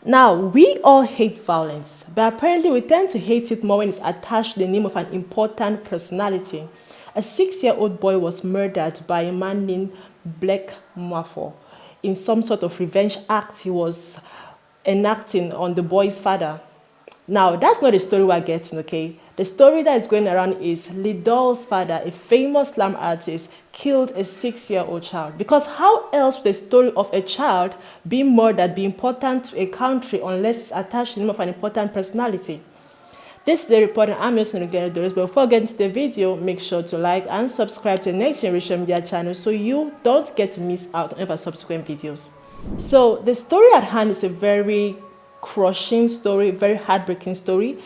Now, we all hate violence, but apparently we tend to hate it more when it's attached to the name of an important personality. A 6-year-old boy was murdered by a man named Blake Mwafor in some sort of revenge act he was enacting on the boy's father. Now, that's not the story we're getting, okay? The story that is going around is Lidol's father, a famous slam artist, killed a 6-year-old child. Because how else would the story of a child being murdered be important to a country unless it's attached to the name of an important personality? This is the report, and I'm your son, but before getting to the video, make sure to like and subscribe to the Next Generation Media channel so you don't get to miss out on ever subsequent videos. So the story at hand is a very crushing story, very heartbreaking story.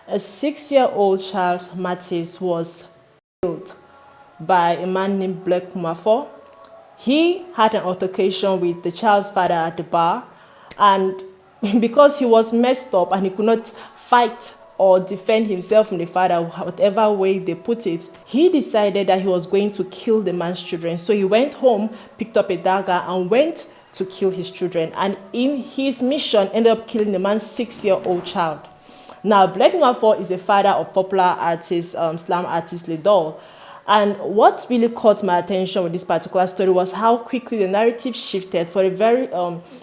A 6-year-old child, Mattis, was killed by a man named Blake Mwafor. He had an altercation with the child's father at the bar, and because he was messed up and he could not fight or defend himself from the father, whatever way they put it, he decided that he was going to kill the man's children. So he went home, picked up a dagger, and went to kill his children. And in his mission, ended up killing the man's 6-year-old child. Now, Blake Mwafor is a father of popular artist, slam artist Lidol. And what really caught my attention with this particular story was how quickly the narrative shifted. For the very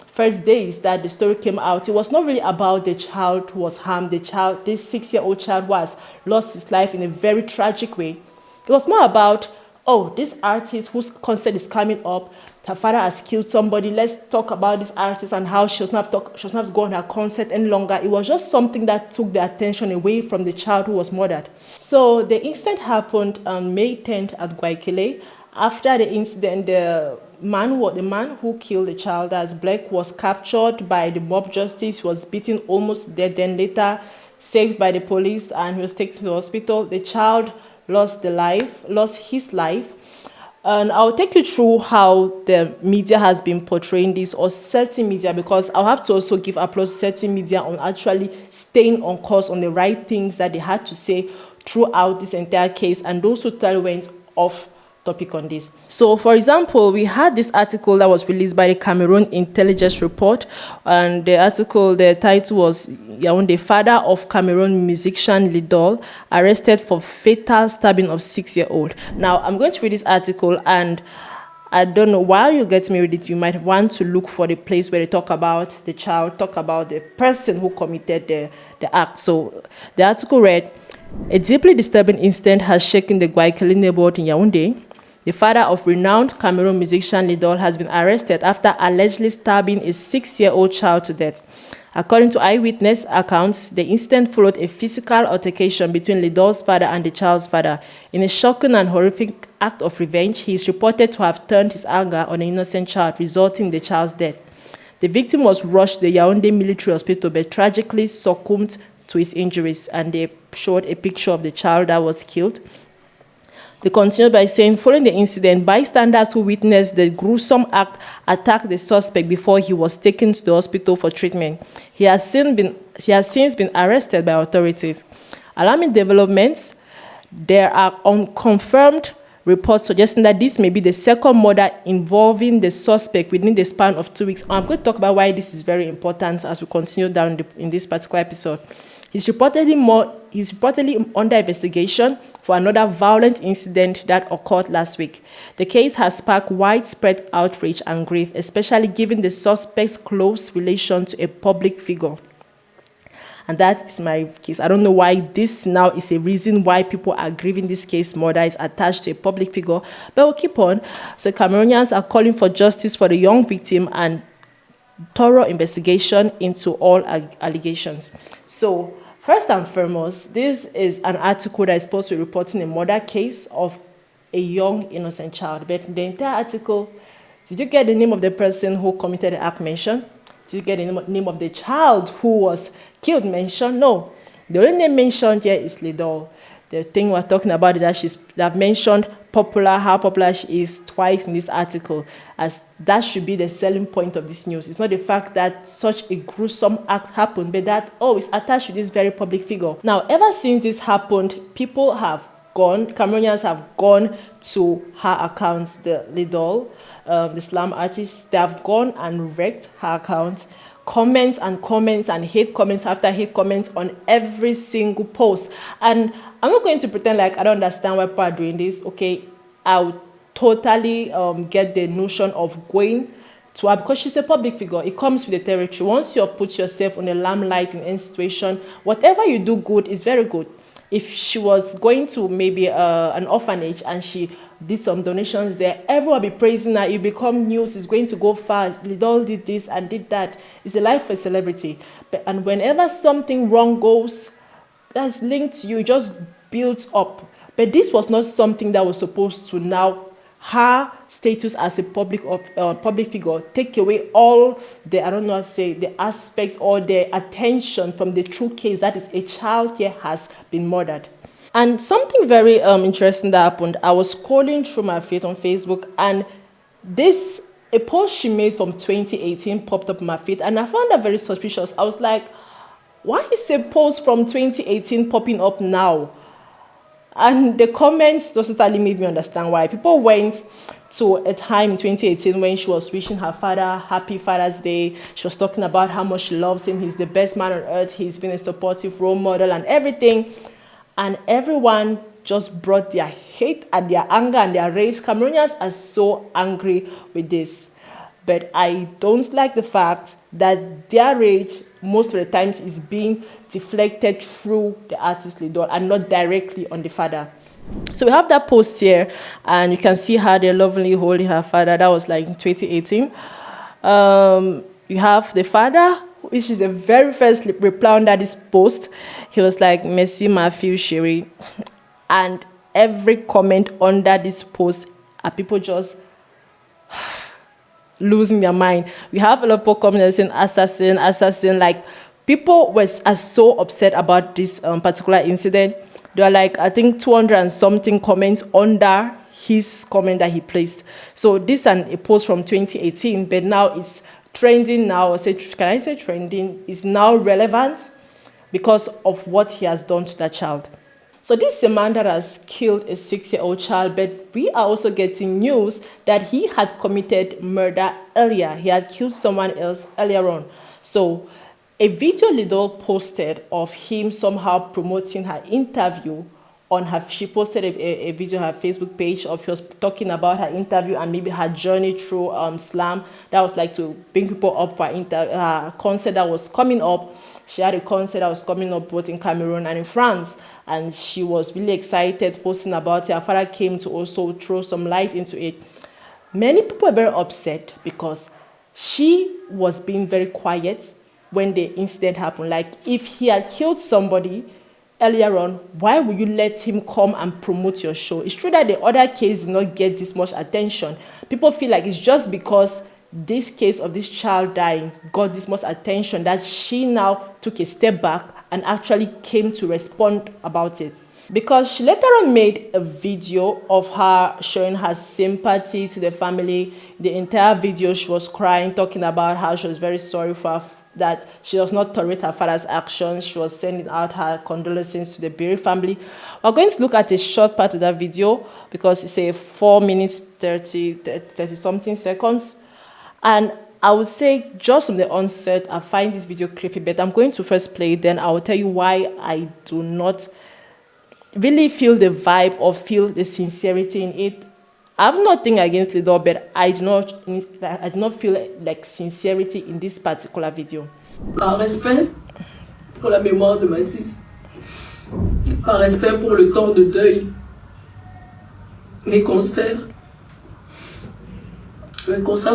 first days that the story came out, it was not really about the child who was harmed. This 6-year-old child was lost his life in a very tragic way. It was more about, oh, this artist whose concert is coming up, her father has killed somebody. Let's talk about this artist and how she was not to go on her concert any longer. It was just something that took the attention away from the child who was murdered. So the incident happened on May 10th at Guayaquil. After the incident, the man who killed the child, as Blake, was captured by the mob justice. He was beaten almost dead, then later saved by the police, and he was taken to the hospital. The child lost his life. And I'll take you through how the media has been portraying this, or certain media, because I'll have to also give applause to certain media on actually staying on course on the right things that they had to say throughout this entire case, and those who totally went off topic on this. So, for example, we had this article that was released by the Cameroon Intelligence Report, and the title was "The father of Cameroon musician Lidol arrested for fatal stabbing of 6-year-old." Now, I'm going to read this article, and I don't know, while you get me read it, you might want to look for the place where they talk about the child, talk about the person who committed the act. So the article read, "A deeply disturbing incident has shaken the Guayaquil neighborhood in Yaoundé. The father of renowned Cameroon musician Lidol has been arrested after allegedly stabbing a 6-year-old child to death. According to eyewitness accounts, the incident followed a physical altercation between Lidol's father and the child's father. In a shocking and horrific act of revenge, he is reported to have turned his anger on an innocent child, resulting in the child's death. The victim was rushed to the Yaoundé military hospital, but tragically succumbed to his injuries," and they showed a picture of the child that was killed. They continued by saying, "Following the incident, bystanders who witnessed the gruesome act attacked the suspect before he was taken to the hospital for treatment. He has since been arrested by authorities." Alarming developments. There are unconfirmed reports suggesting that this may be the second murder involving the suspect within the span of 2 weeks. I'm going to talk about why this is very important as we continue down in this particular episode. He's reportedly under investigation for another violent incident that occurred last week. The case has sparked widespread outrage and grief, especially given the suspect's close relation to a public figure. And that is my case. I don't know why this now is a reason why people are grieving this case more, that is attached to a public figure. But we'll keep on. So Cameroonians are calling for justice for the young victim and thorough investigation into all allegations. So, first and foremost, this is an article that is supposed to be reporting a murder case of a young innocent child. But the entire article, did you get the name of the person who committed the act mentioned? Did you get the name of the child who was killed mentioned? No. The only name mentioned here is Lidol. The thing we're talking about is that they've mentioned how popular she is twice in this article, as that should be the selling point of this news. It's not the fact that such a gruesome act happened, but that, oh, it's attached to this very public figure. Now, ever since this happened, Cameroonians have gone to her accounts, the Lidol, the slam artist. They have gone and wrecked her account, comments and comments and hate comments after hate comments on every single post. And I'm not going to pretend like I don't understand why people are doing this. Okay, I'll totally get the notion of going to her because she's a public figure. It comes with the territory. Once you have put yourself on the limelight in any situation, whatever you do good is very good. If she was going to maybe an orphanage and she did some donations there, everyone will be praising her. You become news. It's going to go far. Lidol did this and did that. It's a life for a celebrity. And whenever something wrong goes, that's linked to you. It just builds up. But this was not something that was supposed to now her status as a public figure take away all the, I don't know how to say, the aspects or the attention from the true case, that is a child here has been murdered. And something very interesting that happened. I was scrolling through my feed on Facebook, and a post she made from 2018 popped up in my feed, and I found that very suspicious. I was like, why is a post from 2018 popping up now? And the comments just totally made me understand why. People went to a time in 2018 when she was wishing her father happy Father's Day. She was talking about how much she loves him. He's the best man on earth. He's been a supportive role model and everything. And everyone just brought their hate and their anger and their rage. Cameroonians are so angry with this. But I don't like the fact that their rage most of the times is being deflected through the artist Lidol and not directly on the father. So we have that post here, and you can see her there lovingly holding her father. That was like in 2018. You have the father, which is the very first reply under this post. He was like, "Merci, ma fille chérie." And every comment under this post are people just losing their mind. We have a lot of people commenting saying assassin, assassin. Like, people are so upset about this particular incident. There are like, I think 200 and something comments under his comment that he placed. So this is a post from 2018, but now it's trending now. Can I say trending? Is now relevant because of what he has done to that child. So this is a man that has killed a 6-year-old child, but we are also getting news that he had committed murder earlier. He had killed someone else earlier on. So a video Lidol posted of him somehow promoting her interview on her, she posted a video on her Facebook page of her talking about her interview and maybe her journey through slam. That was like to bring people up for her concert that was coming up. She had a concert that was coming up both in Cameroon and in France, and she was really excited, posting about it. Her father came to also throw some light into it. Many people were very upset because she was being very quiet when the incident happened. Like, if he had killed somebody earlier on, why would you let him come and promote your show? It's true that the other case did not get this much attention. People feel like it's just because this case of this child dying got this much attention that she now took a step back and actually came to respond about it. Because she later on made a video of her showing her sympathy to the family. The entire video she was crying, talking about how she was very sorry for that she does not tolerate her father's actions. She was sending out her condolences to the Berry family. We're going to look at a short part of that video because it's a 4 minutes, 30 something seconds. And I would say just from the onset, I find this video creepy, but I'm going to first play it, then I will tell you why I do not really feel the vibe or feel the sincerity in it. I have nothing against Lidol, but I do not feel like sincerity in this particular video. Par respect pour la mémoire de Mattis, par respect pour le temps de deuil, les concerts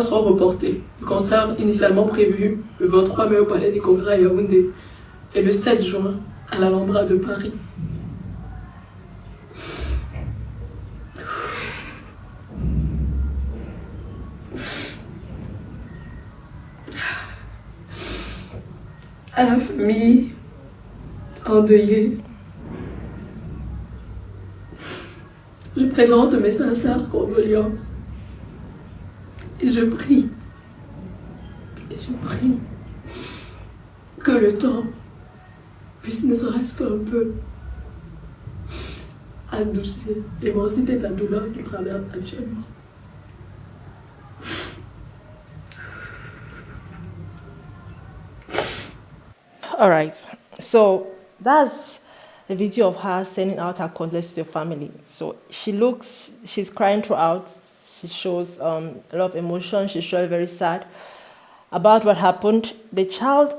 sont reportés. Le concert initialement prévu le 23 mai au Palais des Congrès à Yaoundé et le 7 juin à l'Alhambra de Paris. À la famille endeuillée, je présente mes sincères condoléances et je prie que le temps puisse ne serait-ce qu'un peu adoucir l'immensité de la douleur qu'il traverse actuellement. All right. So that's the video of her sending out her condolences to the family. So she's crying throughout. She shows a lot of emotion. She shows very sad about what happened. The child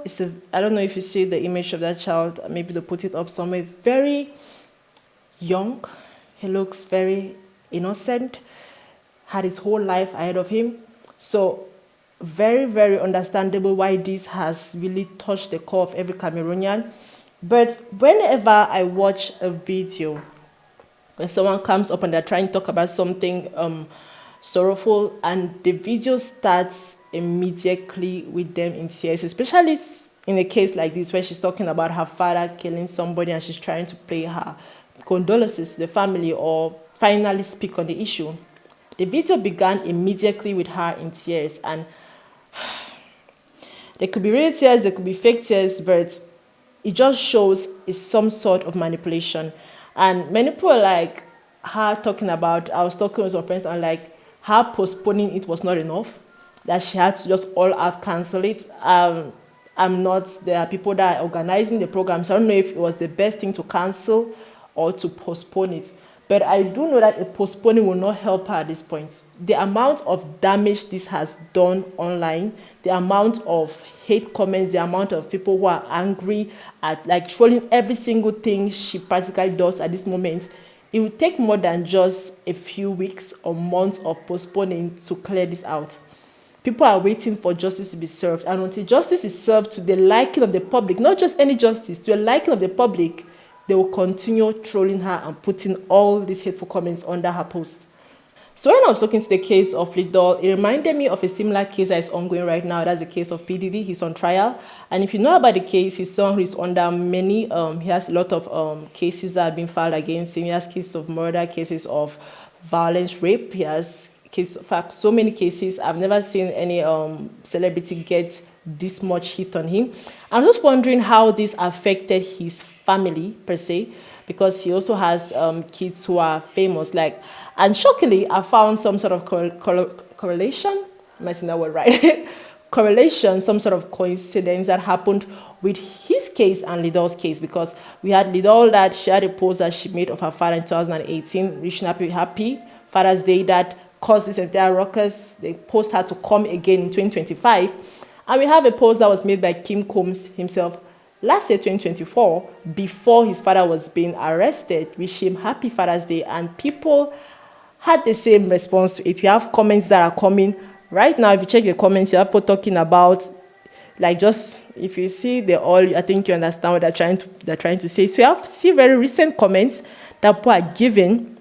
I don't know if you see the image of that child. Maybe they'll put it up somewhere. Very young. He looks very innocent. Had his whole life ahead of him. So very, very understandable why this has really touched the core of every Cameroonian. But whenever I watch a video where someone comes up and they're trying to talk about something sorrowful, and the video starts immediately with them in tears, especially in a case like this where she's talking about her father killing somebody and she's trying to pay her condolences to the family or finally speak on the issue. The video began immediately with her in tears, and there could be real tears, there could be fake tears, but it just shows it's some sort of manipulation. And many people are like, her talking about, I was talking with some friends, and like, her postponing it was not enough, that she had to just all out cancel it. There are people that are organizing the program, so I don't know if it was the best thing to cancel or to postpone it. But I do know that a postponing will not help her at this point. The amount of damage this has done online, the amount of hate comments, the amount of people who are angry at like trolling every single thing she practically does at this moment, it will take more than just a few weeks or months of postponing to clear this out. People are waiting for justice to be served, and until justice is served to the liking of the public, not just any justice, to the liking of the public, they will continue trolling her and putting all these hateful comments under her post. So when I was looking to the case of Lidol, it reminded me of a similar case that is ongoing right now. That's the case of PDV. He's on trial. And if you know about the case, he's someone who is under many, he has a lot of cases that have been filed against him. He has cases of murder, cases of violence, rape. He has cases, in fact, so many cases. I've never seen any celebrity get this much hit on him. I'm just wondering how this affected his family per se, because he also has kids who are famous. And shockingly, I found some sort of correlation. Am I saying that word right? Correlation, some sort of coincidence that happened with his case and Lidol's case, because we had Lidol that shared a post that she made of her father in 2018, wishing happy Father's Day, that caused this entire ruckus. The post had to come again in 2025. And we have a post that was made by Kim Combs himself last year, 2024, before his father was being arrested, wishing him happy Father's Day. And people had the same response to it. We have comments that are coming right now. If you check the comments, you have people talking about, like, just, if you see the all, I think you understand what they're trying to say. So you have see very recent comments that people are giving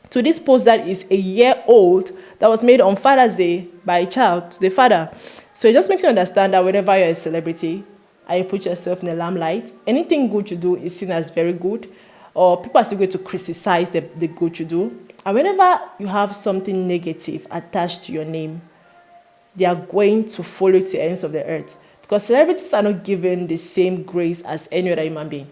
to this post that is a year old, that was made on Father's Day by a child to the father. So it just makes you understand that whenever you're a celebrity and you put yourself in the limelight, anything good you do is seen as very good, or people are still going to criticize the good you do. And whenever you have something negative attached to your name, they are going to follow it to the ends of the earth, because celebrities are not given the same grace as any other human being.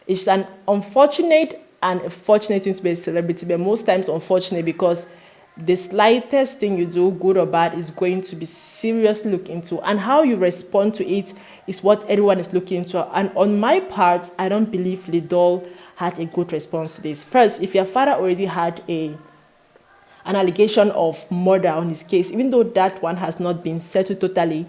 It's an unfortunate and a fortunate thing to be a celebrity, but most times unfortunate, because the slightest thing you do, good or bad, is going to be seriously looked into. And how you respond to it is what everyone is looking into. And on my part, I don't believe Lidol had a good response to this. First, if your father already had an allegation of murder on his case, even though that one has not been settled totally,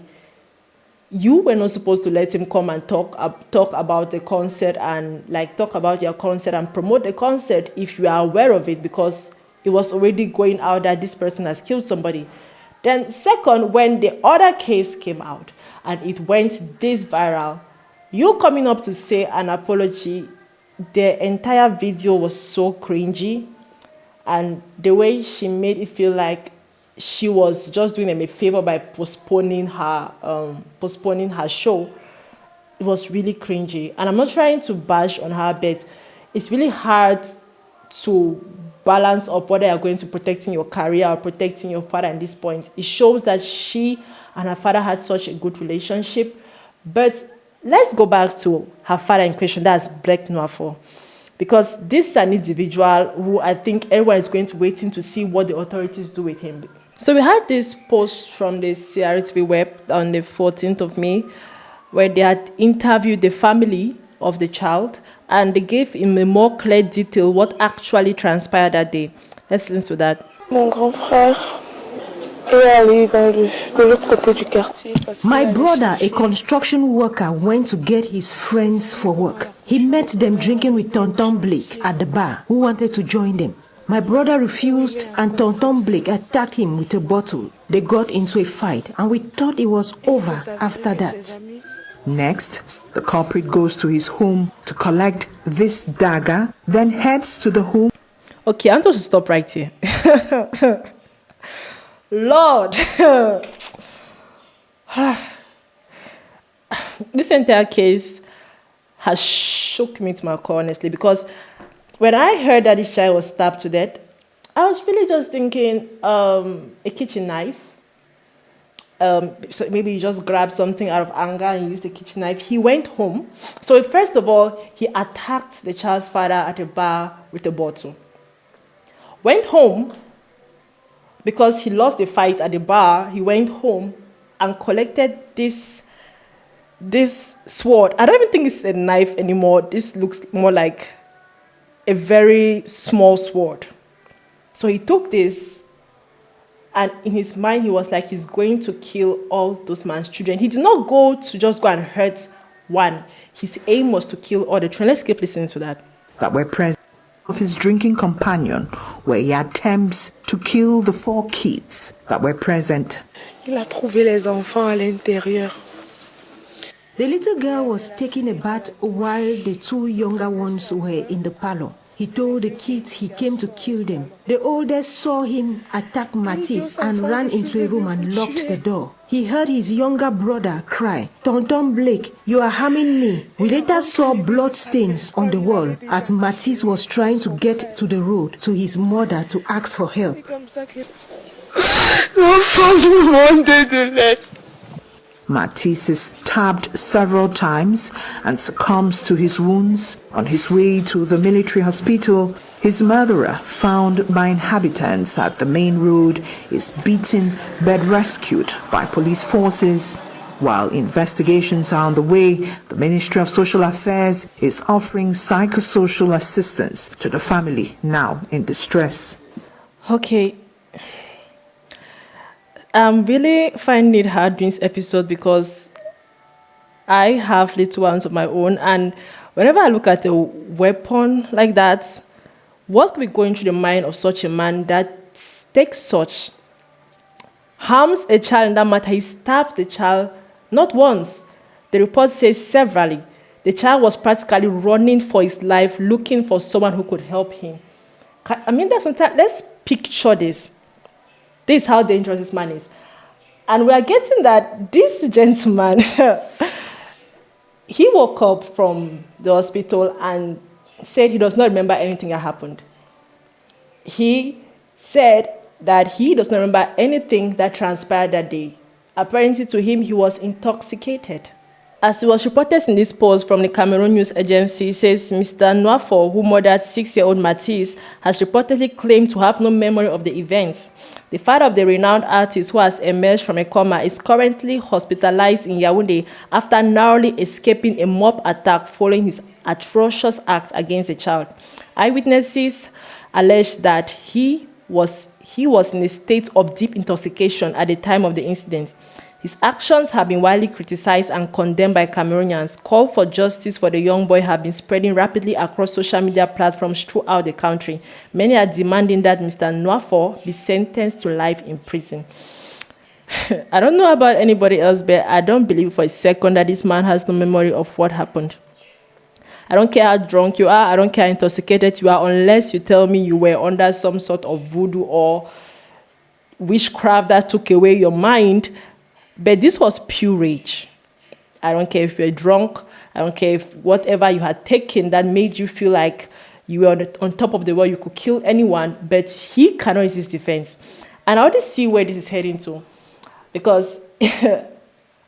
you were not supposed to let him come and talk about the concert and talk about your concert and promote the concert if you are aware of it, because it was already going out that this person has killed somebody. Then second, when the other case came out and it went this viral, you coming up to say an apology, the entire video was so cringy, and the way she made it feel like she was just doing them a favor by postponing her show, it was really cringy. And I'm not trying to bash on her, but it's really hard to balance up whether you're going to protecting your career or protecting your father at this point. It shows that she and her father had such a good relationship. But let's go back to her father in question, that's Black Noir, because this is an individual who I think everyone is going to waiting to see what the authorities do with him. So we had this post from the CRTV web on the 14th of May, where they had interviewed the family of the child and they gave him a more clear detail what actually transpired that day. Let's listen to that. Mon grand frère est allé de l'autre côté du quartier. My brother, a construction worker, went to get his friends for work. He met them drinking with Tonton Blake at the bar, who wanted to join them. My brother refused and Tonton Blake attacked him with a bottle. They got into a fight and we thought it was over after that. Next, the culprit goes to his home to collect this dagger, then heads to the home. Okay, I'm supposed to stop right here. Lord! This entire case has shook me to my core, honestly, because when I heard that this child was stabbed to death, I was really just thinking a kitchen knife. So maybe he just grabbed something out of anger and used the kitchen knife. He went home. So first of all, he attacked the child's father at a bar with a bottle. Went home, because he lost the fight at the bar, he went home and collected this sword. I don't even think it's a knife anymore. This looks more like a very small sword. So he took this, and in his mind, he was like, he's going to kill all those man's children. He did not go to just go and hurt one. His aim was to kill all the children. Let's keep listening to that. That were present of his drinking companion, where he attempts to kill the 4 kids that were present. Il a trouvé les enfants à l'intérieur. The little girl was taking a bath while the 2 younger ones were in the parlor. He told the kids he came to kill them. The oldest saw him attack Mattis and ran into a room and locked the door. He heard his younger brother cry, "Tonton Blake, you are harming me." We later saw blood stains on the wall as Mattis was trying to get to the road to his mother to ask for help. Mattis is stabbed several times and succumbs to his wounds. On his way to the military hospital, his murderer, found by inhabitants at the main road, is beaten but rescued by police forces. While investigations are on the way, the Ministry of Social Affairs is offering psychosocial assistance to the family now in distress. Okay. I'm really finding it hard doing this episode because I have little ones of my own, and whenever I look at a weapon like that, what could be going through the mind of such a man that takes such, harms a child in that matter? He stabbed the child not once. The report says severally. The child was practically running for his life, looking for someone who could help him. I mean, let's picture this. This is how dangerous this man is. And we are getting that this gentleman, he woke up from the hospital and said he does not remember anything that happened. He said that he does not remember anything that transpired that day. Apparently to him, he was intoxicated. As it was reported in this post from the Cameroon news agency, it says Mr. Nwafo, who murdered 6-year-old Mattis, has reportedly claimed to have no memory of the events. The father of the renowned artist who has emerged from a coma is currently hospitalized in Yaoundé after narrowly escaping a mob attack following his atrocious act against the child. Eyewitnesses alleged that he was in a state of deep intoxication at the time of the incident. His actions have been widely criticized and condemned by Cameroonians. Calls for justice for the young boy have been spreading rapidly across social media platforms throughout the country. Many are demanding that Mr. Nwafo be sentenced to life in prison. I don't know about anybody else, but I don't believe for a second that this man has no memory of what happened. I don't care how drunk you are, I don't care how intoxicated you are, unless you tell me you were under some sort of voodoo or witchcraft that took away your mind. But this was pure rage. I don't care if you're drunk. I don't care if whatever you had taken that made you feel like you were on top of the world, you could kill anyone, but he cannot resist defense. And I already see where this is heading to, because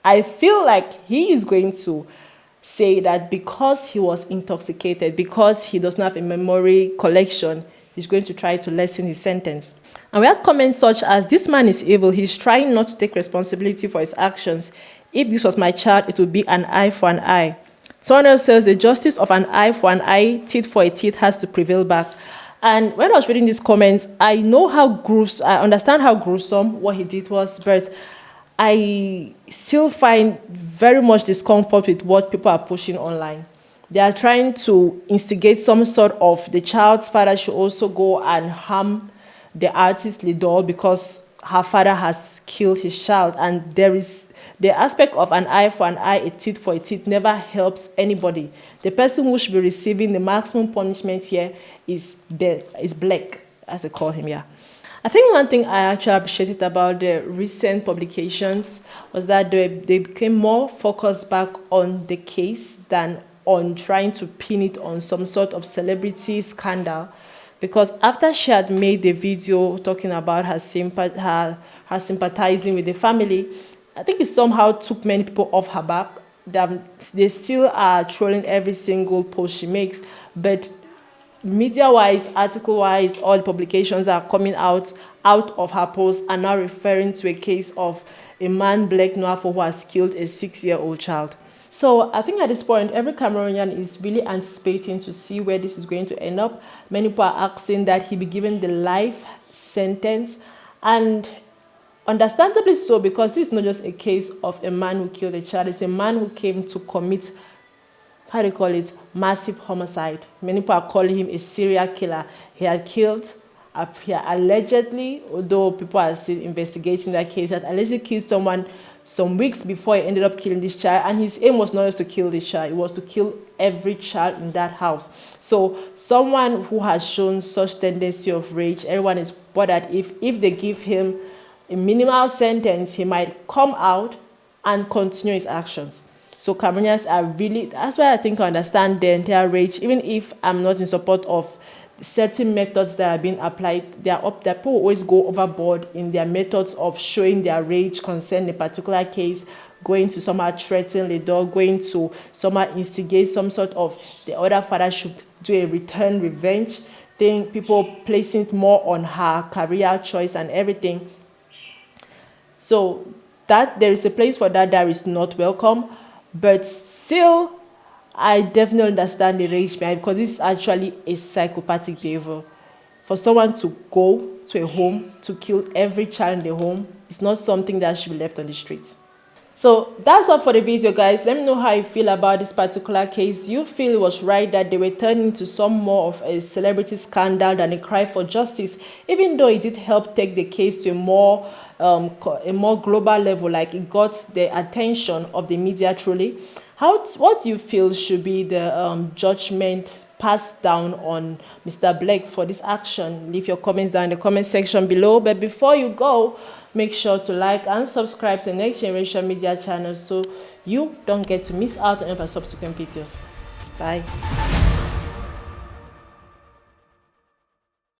I feel like he is going to say that because he was intoxicated, because he does not have a memory collection, he's going to try to lessen his sentence. And we had comments such as, "This man is evil, he's trying not to take responsibility for his actions. If this was my child, it would be an eye for an eye. Someone else says the justice of an eye for an eye, teeth for a teeth has to prevail back. And when I was reading these comments, I understand how gruesome what he did was, but I still find very much discomfort with what people are pushing online. They are trying to instigate some sort of the child's father should also go and harm the artist Lidol because her father has killed his child. And there is the aspect of an eye for an eye, a teeth for a teeth never helps anybody. The person who should be receiving the maximum punishment here is Black, as they call him, yeah. I think one thing I actually appreciated about the recent publications was that they became more focused back on the case than on trying to pin it on some sort of celebrity scandal. Because after she had made the video talking about her sympathizing with the family, I think it somehow took many people off her back. They still are trolling every single post she makes, but media-wise, article-wise, all the publications are coming out of her post and now referring to a case of a man, Black Nwafo, who has killed a 6-year-old child. So I think at this point, every Cameroonian is really anticipating to see where this is going to end up. Many people are asking that he be given the life sentence, and understandably so, because this is not just a case of a man who killed a child. It's a man who came to commit, how do you call it, massive homicide. Many people are calling him a serial killer. He had killed, allegedly, although people are still investigating that case, had allegedly killed someone some weeks before he ended up killing this child. And his aim was not just to kill this child, it was to kill every child in that house. So someone who has shown such tendency of rage, everyone is bothered if they give him a minimal sentence, he might come out and continue his actions. So Cameroonians are really, that's why I think I understand the entire rage, even if I'm not in support of certain methods that are being applied. That people always go overboard in their methods of showing their rage concerning a particular case, going to somehow threaten the dog, going to somehow instigate some sort of the other father should do a return revenge thing, people placing it more on her career choice and everything. So that there is a place for that is not welcome, but still I definitely understand the rage behind, because this is actually a psychopathic behavior. For someone to go to a home to kill every child in the home is not something that should be left on the streets. So that's all for the video, guys. Let me know how you feel about this particular case. Do you feel it was right that they were turning into some more of a celebrity scandal than a cry for justice, even though it did help take the case to a more global level, like it got the attention of the media truly? What do you feel should be the judgment passed down on Mr. Black for this action? Leave your comments down in the comment section below. But before you go, make sure to like and subscribe to the Next Generation Media channel so you don't get to miss out on any subsequent videos. Bye.